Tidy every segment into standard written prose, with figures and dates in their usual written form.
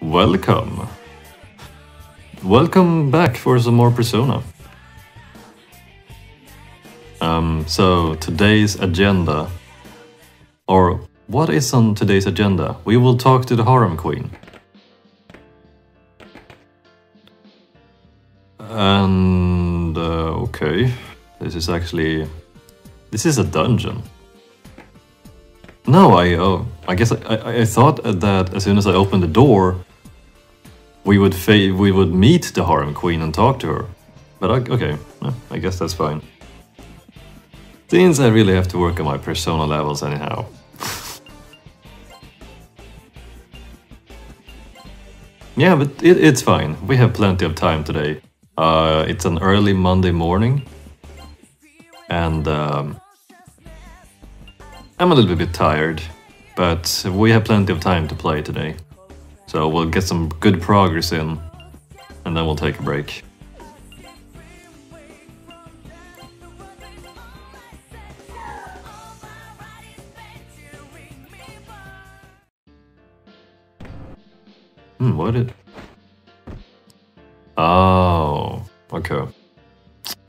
Welcome. Welcome back for some more Persona. So today's agenda, or what is on today's agenda? We will talk to the Harem Queen. And okay, this is a dungeon. No, I guess I thought that as soon as I opened the door, we would meet the Harem Queen and talk to her. But okay, I guess that's fine. Since I really have to work on my Persona levels anyhow. Yeah, but it's fine. We have plenty of time today. It's an early Monday morning, and I'm a little bit tired, but we have plenty of time to play today. So we'll get some good progress in, and then we'll take a break. What did... Oh, okay.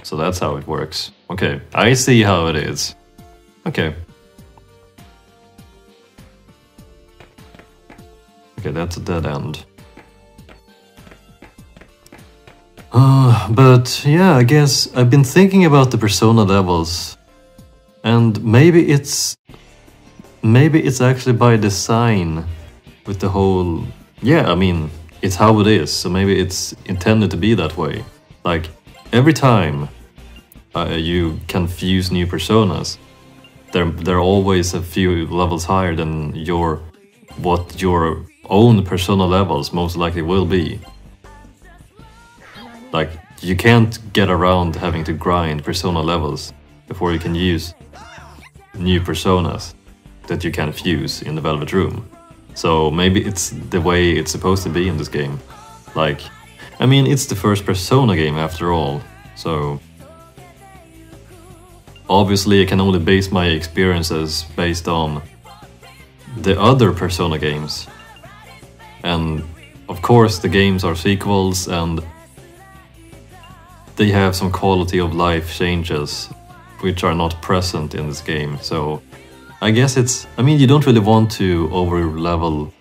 So that's how it works. Okay, I see how it is. Okay. Okay, that's a dead end. But yeah, I guess I've been thinking about the Persona levels, and maybe it's actually by design with the whole... Yeah, I mean, it's how it is, so maybe it's intended to be that way. Like, every time you can fuse new personas, they're always a few levels higher than what your own persona levels most likely will be. Like, you can't get around having to grind persona levels before you can use new personas that you can fuse in the Velvet Room. So maybe it's the way it's supposed to be in this game. Like, I mean, it's the first Persona game after all, so... Obviously I can only base my experiences based on the other Persona games. And of course the games are sequels and they have some quality of life changes which are not present in this game, so... I guess it's... I mean, you don't really want to over-level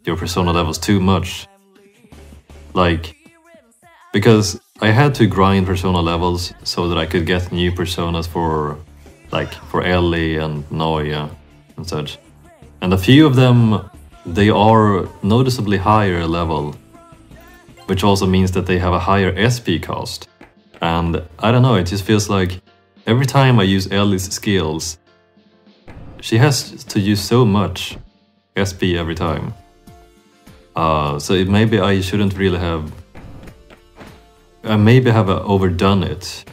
your Persona levels too much. Like... Because I had to grind Persona levels so that I could get new Personas for... Like, for Ellie and Noia and such. And a few of them, they are noticeably higher level. Which also means that they have a higher SP cost. And I don't know, it just feels like... Every time I use Ellie's skills... She has to use so much SP every time. So maybe I shouldn't really have... I maybe have overdone it.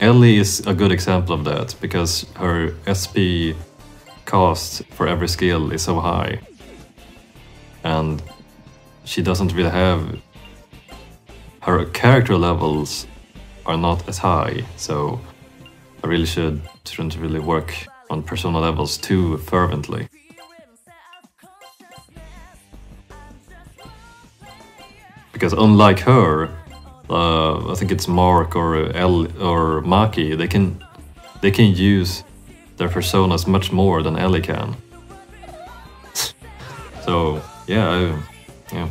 Ellie is a good example of that, because her SP cost for every skill is so high. And she doesn't really have... Her character levels are not as high, so... I really shouldn't really work on Persona levels too fervently. Because unlike her, I think it's Mark or or Maki, they can use their personas much more than Ellie can. So yeah, yeah.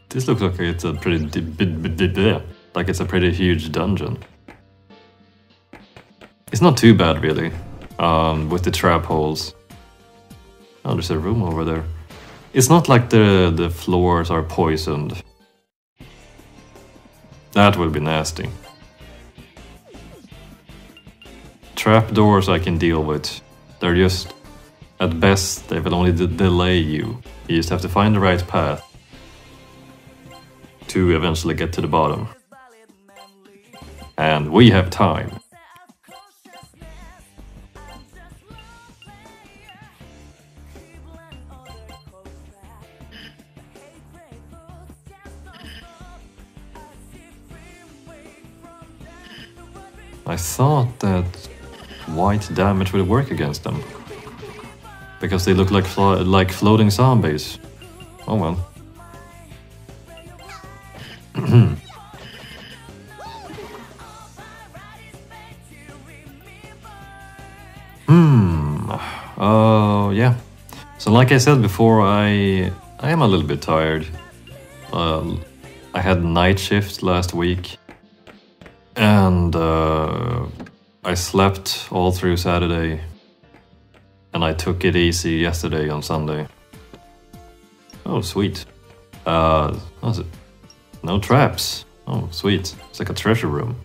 This looks like it's a pretty like it's a pretty huge dungeon. It's not too bad really, with the trap holes. Oh, there's a room over there. It's not like the floors are poisoned. That would be nasty. Trapdoors I can deal with. They're just, at best, they will only delay you. You just have to find the right path to eventually get to the bottom. and we have time. I thought that white damage would work against them, because they look like floating zombies. Oh well. Oh yeah. So like I said before, I am a little bit tired. I had night shift last week, and I slept all through Saturday, and I took it easy yesterday on Sunday. Oh sweet. What was it? No traps. Oh sweet. It's like a treasure room.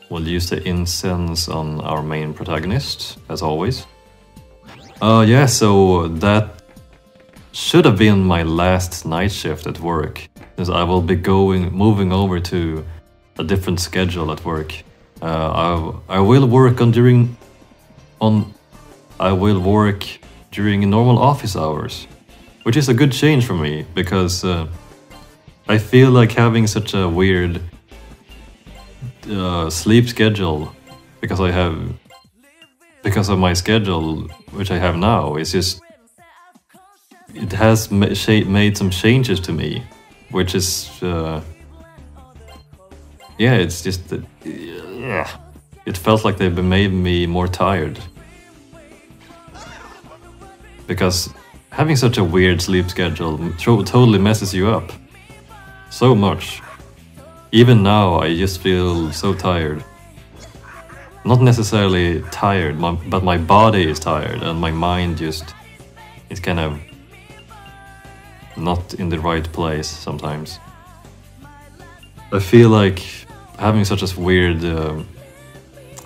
We'll use the incense on our main protagonist, as always. Yeah, so that should have been my last night shift at work, because I will be moving over to a different schedule at work. I will work during normal office hours, which is a good change for me, because I feel like having such a weird sleep schedule, because of my schedule, which I have now. It's just, it has made some changes to me, which is yeah, it's just that it felt like they've made me more tired, because having such a weird sleep schedule totally messes you up so much. Even now, I just feel so tired. Not necessarily tired, but my body is tired, and my mind just is kind of not in the right place sometimes. I feel like having such a weird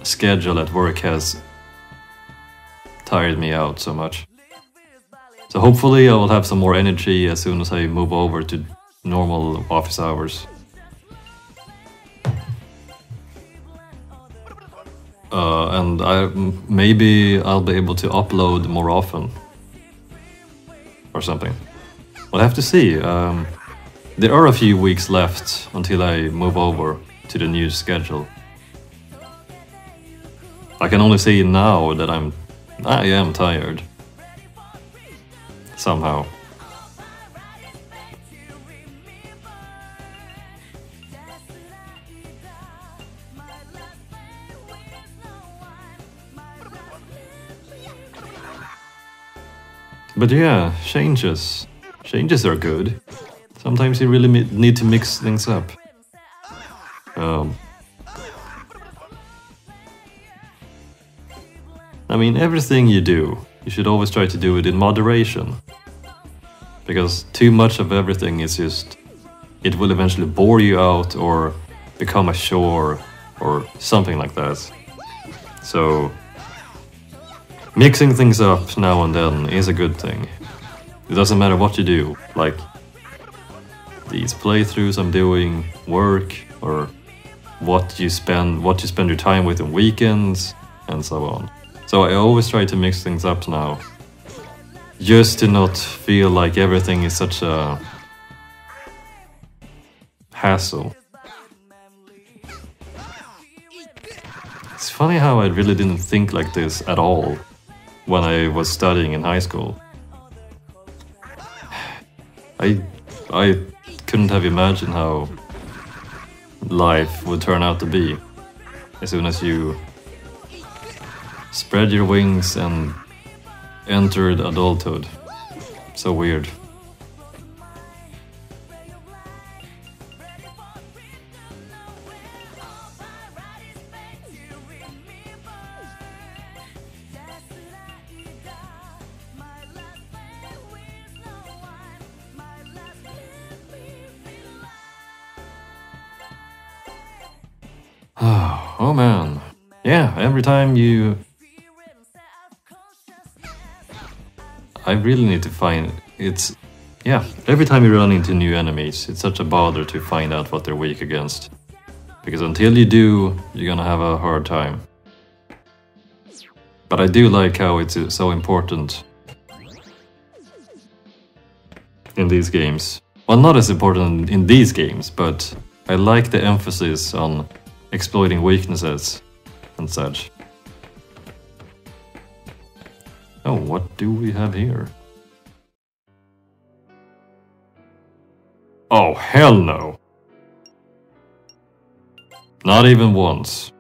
schedule at work has tired me out so much. So hopefully I will have some more energy as soon as I move over to normal office hours. And maybe I'll be able to upload more often, or something. We'll have to see. There are a few weeks left until I move over to the new schedule. I can only say now that I am tired. Somehow. But yeah, changes. Changes are good. Sometimes you really need to mix things up. I mean, everything you do, you should always try to do it in moderation. Because too much of everything is just, it will eventually bore you out or become a chore or something like that. So mixing things up now and then is a good thing. It doesn't matter what you do, like these playthroughs I'm doing, work, or what you spend your time with on weekends, and so on. So I always try to mix things up now, just to not feel like everything is such a hassle. It's funny how I really didn't think like this at all when I was studying in high school. I couldn't have imagined how life would turn out to be as soon as you spread your wings and entered adulthood. So weird. Oh man. Yeah, every time I really need to find... every time you run into new enemies, it's such a bother to find out what they're weak against. Because until you do, you're gonna have a hard time. But I do like how it's so important in these games. Well, not as important in these games, but I like the emphasis on exploiting weaknesses and such. Oh, what do we have here? Oh, hell no! Not even once.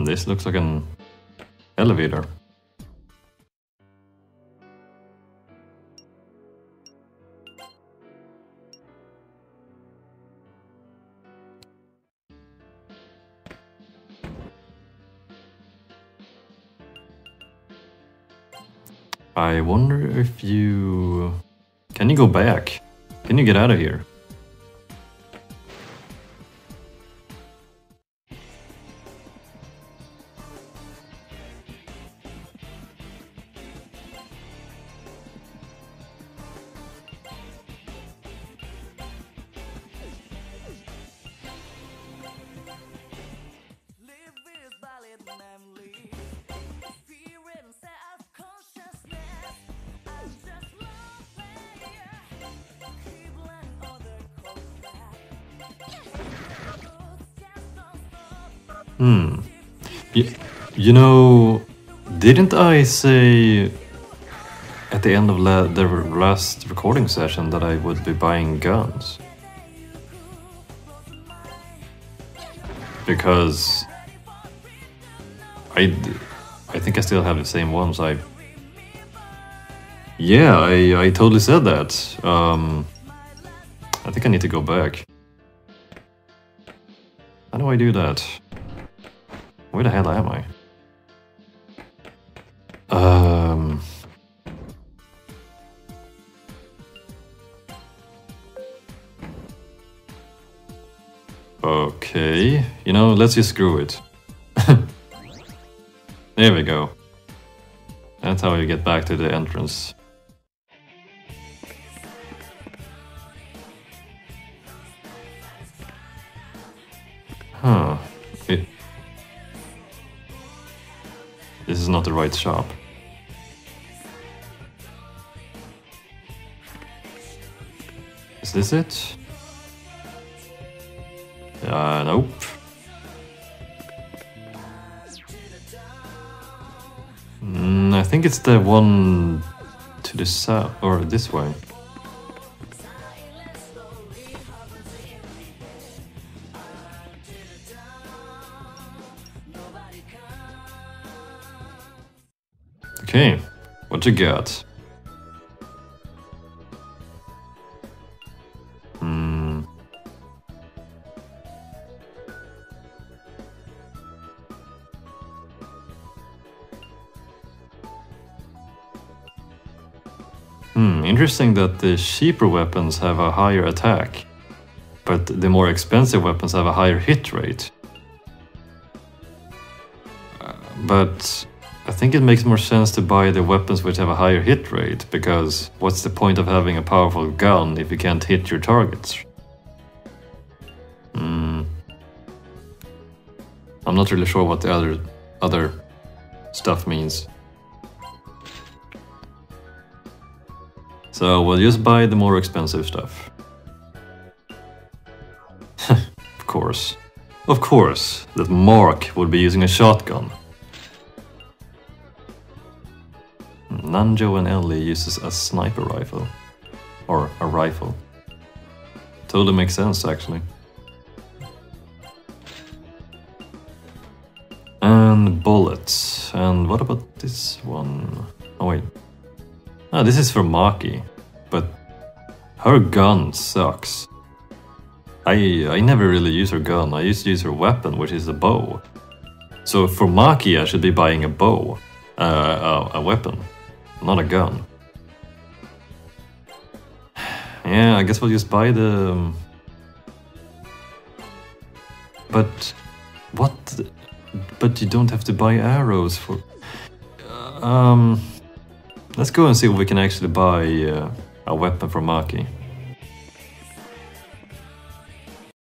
This looks like an elevator. I wonder if you... Can you go back? Can you get out of here? You know, didn't I say at the end of the last recording session that I would be buying guns? Because I think I still have the same ones. I totally said that. I think I need to go back. How do I do that? Where the hell am I? Okay, you know, let's just screw it. There we go. That's how you get back to the entrance. Huh. This is not the right shop. Is this it? Nope. I think it's the one to the south, or this way. Okay, what you got? Interesting that the cheaper weapons have a higher attack, but the more expensive weapons have a higher hit rate. But I think it makes more sense to buy the weapons which have a higher hit rate, because what's the point of having a powerful gun if you can't hit your targets? I'm not really sure what the other stuff means. So we'll just buy the more expensive stuff. Of course. Of course, that Mark would be using a shotgun. Nanjo and Ellie uses a sniper rifle. Or a rifle. Totally makes sense, actually. And bullets. And what about this one? Oh wait. Ah, this is for Maki. But her gun sucks. I never really use her gun. I used to use her weapon, which is a bow. So for Maki, I should be buying a bow. A weapon. Not a gun. Yeah, I guess we'll just buy the... But... what... But you don't have to buy arrows for... Let's go and see if we can actually buy a weapon from Maki.